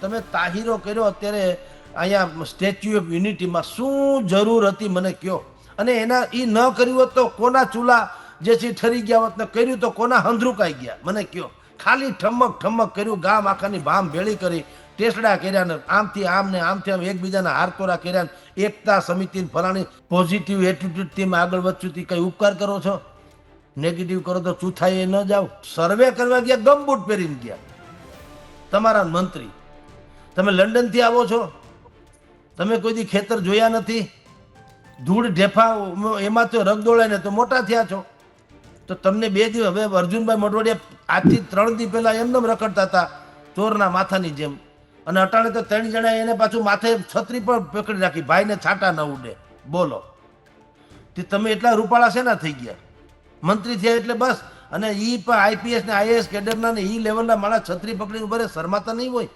તમે તાહીરો કર્યો અત્યારે અહીંયા સ્ટેચ્યુ ઓફ યુનિટીમાં, શું જરૂર હતી મને કયો? અને એના એ ન કર્યું હોત તો કોના ચૂલા જે છે ઠરી ગયા હોત, ને કર્યું તો કોના હંધરુકાઈ ગયા મને કયો? ખાલી ઠમક ઠમક કર્યું, ગામ આખાની ભામ ભેળી કરી, ટેસડા કર્યા ને આમથી આમ ને આમથી આમ એકબીજાના હારતોરા કર્યા ને એકતા સમિતિ ફલાણી પોઝિટિવ એટીટ્યુડથી આગળ વધશું, કઈ ઉપકાર કરો છો? નેગેટિવ કરો તો ચૂથાએ ન જાઓ. સર્વે કરવા ગયા ગમબૂટ પહેરીને ગયા તમારા મંત્રી. તમે લંડનથી આવો છો, તમે કોઈ દી ખેતર જોયા નથી, ધૂળ ઢેફા એમાં તો રગદોળે ને તો મોટા થયા છો. તો તમને 2 દિવસ હવે અર્જુનભાઈ મોઢવાડિયા આજથી 3 દી પહેલા એમને રખડતા હતા ચોરના માથાની જેમ, અને અટાણે તો 3 જણા એને પાછું માથે છત્રી પણ પકડી રાખી, ભાઈને છાંટા ન ઉડે. બોલો, તે તમે એટલા રૂપાળા શેના થઈ ગયા? મંત્રી થયા એટલે બસ. અને ઈ પણ આઈપીએસ ને આઈએએસ કેડરના ને ઈ લેવલના માણસ છત્રી પકડીને ઉભા રહે, શરમાતા નહીં હોય?